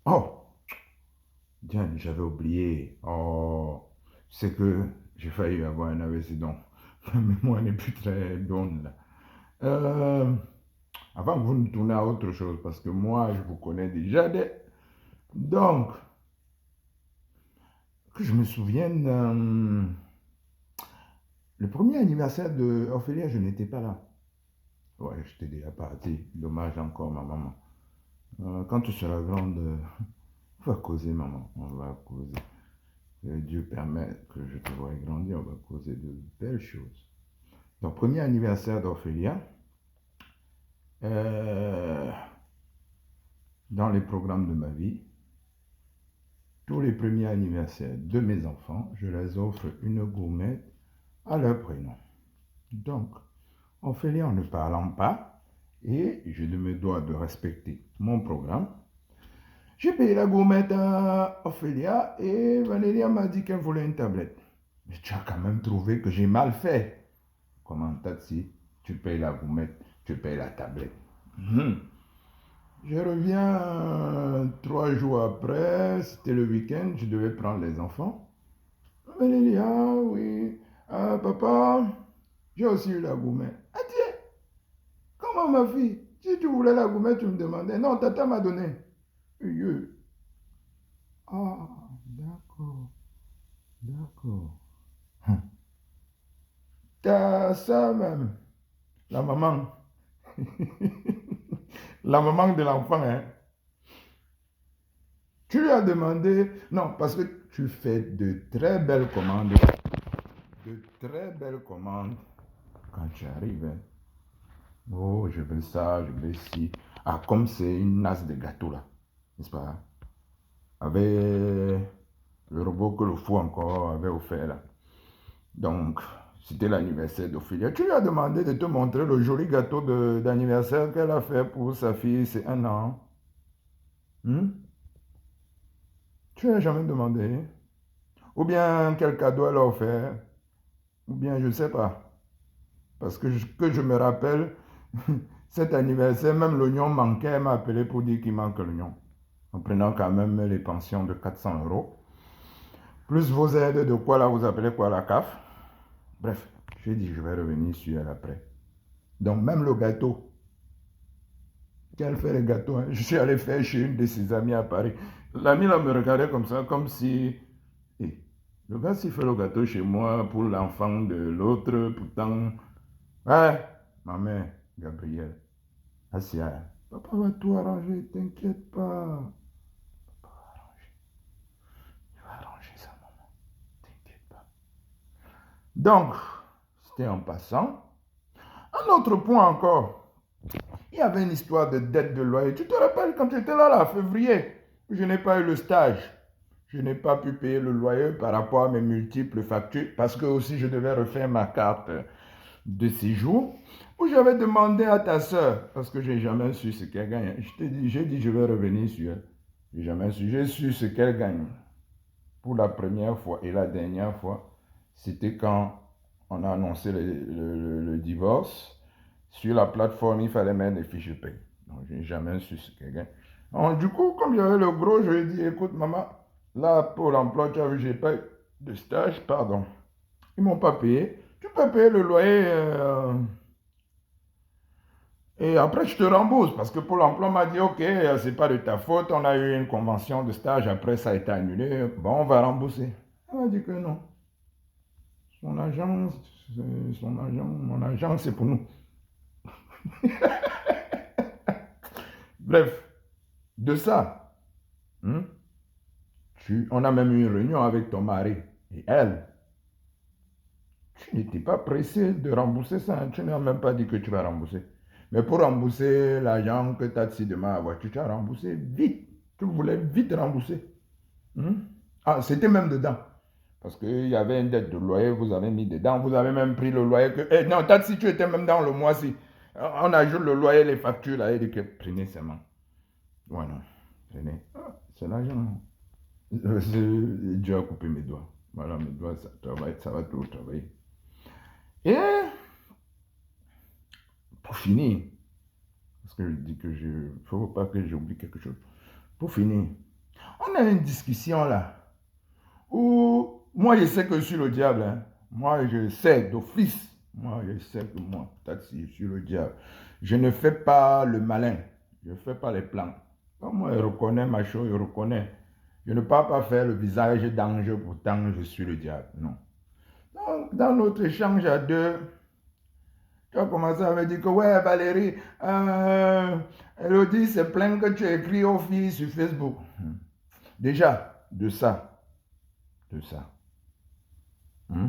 Oh, tiens, j'avais oublié. Oh, c'est que j'ai failli avoir un AVC, donc ma mémoire n'est plus très bonne là. Euh, Avant que vous ne tournez à autre chose, parce que moi, je vous connais déjà. Donc, que je me souvienne, le premier anniversaire de Ophélia, je n'étais pas là. Ouais, j'étais déjà parti. Dommage encore, ma maman. Quand tu seras grande, on va causer, maman. On va causer. Que Dieu permet que je te voie grandir, on va causer de belles choses. Donc, premier anniversaire d'Ophélia, euh, dans les programmes de ma vie, tous les premiers anniversaires de mes enfants, je les offre une gourmette à leur prénom. Donc, Ophélia en ne parlant pas, et je me dois de respecter mon programme, j'ai payé la gourmette à Ophélia et Valéria m'a dit qu'elle voulait une tablette. Mais tu as quand même trouvé que j'ai mal fait. Comment taxi, tu payes la gourmette, tu payes la tablette. Hum. Je reviens 3 jours après, c'était le week-end, je devais prendre les enfants. Valérie, ah oui, ah, papa, j'ai aussi eu la gourmette. Ah tiens, comment ma fille? Si tu voulais la gourmette, tu me demandais. Non, tata m'a donné. Ah, d'accord, d'accord. T'as ça même, la maman. La maman de l'enfant, hein. Tu lui as demandé, non, parce que tu fais de très belles commandes, de très belles commandes quand tu arrives. Hein. Oh, je veux ça, je veux ci. Ah, comme c'est une nasse de gâteau là, n'est-ce pas? Avec le robot que le fou encore avait offert là. Donc, c'était l'anniversaire d'Ophélia. Tu lui as demandé de te montrer le joli gâteau d'anniversaire qu'elle a fait pour sa fille, c'est 1 an. Hmm? Tu n'as jamais demandé. Ou bien quel cadeau elle a offert. Ou bien je ne sais pas. Parce que je me rappelle, cet anniversaire, même l'oignon manquait. Elle m'a appelé pour dire qu'il manque l'oignon. En prenant quand même les pensions de 400 euros. Plus vos aides de quoi là, vous appelez quoi la CAF. Bref, j'ai dit je vais revenir sur elle après. Donc même le gâteau. Qu'elle fait les gâteaux. Hein. Je suis allé faire chez une de ses amies à Paris. L'ami là me regardait comme ça, comme si... Eh, le gars s'il fait le gâteau chez moi pour l'enfant de l'autre, pourtant... Ouais, ma mère, Gabrielle, Assia, papa va tout arranger, t'inquiète pas. Papa va arranger, il va arranger ça, maman, t'inquiète pas. Donc, c'était en passant. Un autre point encore. Il y avait une histoire de dette de loyer. Tu te rappelles quand tu étais là, en février, je n'ai pas eu le stage. Je n'ai pas pu payer le loyer par rapport à mes multiples factures parce que aussi je devais refaire ma carte de séjour où j'avais demandé à ta soeur, parce que j'ai jamais su ce qu'elle gagne. J'ai dit je vais revenir sur elle. J'ai jamais su. J'ai su ce qu'elle gagne pour la première fois et la dernière fois. C'était quand on a annoncé le divorce. Sur la plateforme, il fallait mettre des fiches de paie. Donc, je n'ai jamais su ce qu'elle gagne. Donc, du coup, comme j'avais le gros, je lui ai dit, écoute, maman, là, pour l'emploi, tu as vu, j'ai pas eu de stage, pardon. Ils ne m'ont pas payé. Tu peux payer le loyer et après, je te rembourse. Parce que pour l'emploi, m'a dit, OK, c'est pas de ta faute. On a eu une convention de stage. Après, ça a été annulé. Bon, on va rembourser. Elle m'a dit que non. Son agent, mon agent, c'est pour nous. Bref, de ça, hein, on a même eu une réunion avec ton mari. Et elle, tu n'étais pas pressé de rembourser ça. Hein. Tu n'as même pas dit que tu vas rembourser. Mais pour rembourser l'argent que tu as de ma voiture, tu as remboursé vite. Tu voulais vite rembourser. Hmm? Ah, c'était même dedans. Parce qu'il y avait une dette de loyer, vous avez mis dedans. Vous avez même pris le loyer que. Eh, non, si tu étais même dans le mois-ci. On ajoute le loyer, les factures là, et dit que prenez seulement. Ouais, non. Prenez. Ah, c'est l'argent. Dieu a coupé mes doigts. Voilà, mes doigts, ça travaille, ça va toujours travailler. Et pour finir, parce que je dis que je. Il ne faut pas que j'oublie quelque chose. Pour finir, On a une discussion là, où moi je sais que je suis le diable. Hein. Moi je sais d'office. Moi je sais que moi, peut-être si je suis le diable. Je ne fais pas le malin. Je ne fais pas les plans. Comme moi je reconnais ma chose, je reconnais. Je ne peux pas faire le visage d'ange, pourtant je suis le diable. Non. Donc, dans notre échange à deux, tu as commencé à me dire que, ouais, Valérie, Elodie, c'est plein que tu as écrit aux filles sur Facebook. Déjà, de ça. Hmm?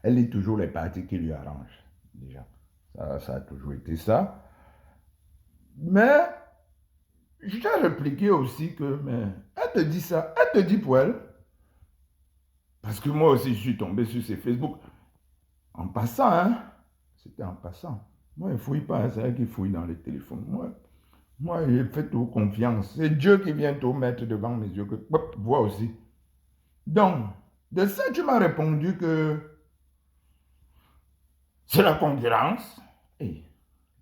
Elle lit toujours les parties qui lui arrangent. Déjà, ça a toujours été ça. Mais, je t'ai répliqué aussi que, mais, elle te dit ça, elle te dit pour elle. Parce que moi aussi, je suis tombé sur ses Facebook. En passant, hein. C'était en passant. Moi, il ne fouille pas, hein, c'est elle qui fouille dans les téléphones. Moi, j'ai fait tout confiance. C'est Dieu qui vient tout mettre devant mes yeux, que vois aussi. Donc, de ça, tu m'as répondu que c'est la concurrence. Et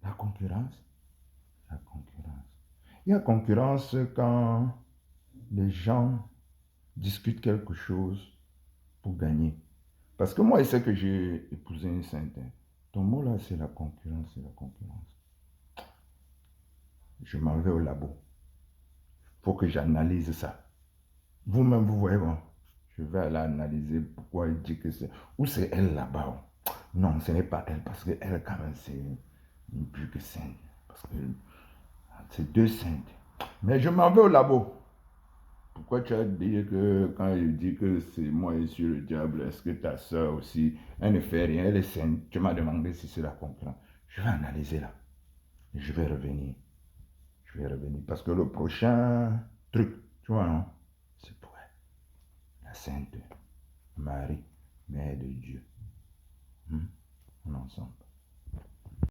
la concurrence, la concurrence. Il y a concurrence quand les gens discutent quelque chose pour gagner. Parce que moi, je sais que j'ai épousé une sainte. Ton mot là, c'est la concurrence, c'est la concurrence. Je m'en vais au labo. Il faut que j'analyse ça. Vous-même, vous voyez, bon, je vais aller analyser pourquoi il dit que c'est... Ou c'est elle là-bas. Non, ce n'est pas elle, parce qu'elle, quand même, c'est une plus que sainte. Parce que c'est deux saintes. Mais je m'en vais au labo. Pourquoi tu as dit que quand il dit que c'est moi et sur le diable, est-ce que ta soeur aussi, elle ne fait rien, elle est sainte. Tu m'as demandé si c'est la concurrence. Je vais analyser là. Et je vais revenir. Je vais revenir. Parce que le prochain truc, tu vois, non? C'est pour elle. La Sainte Marie, Mère de Dieu. On est ensemble.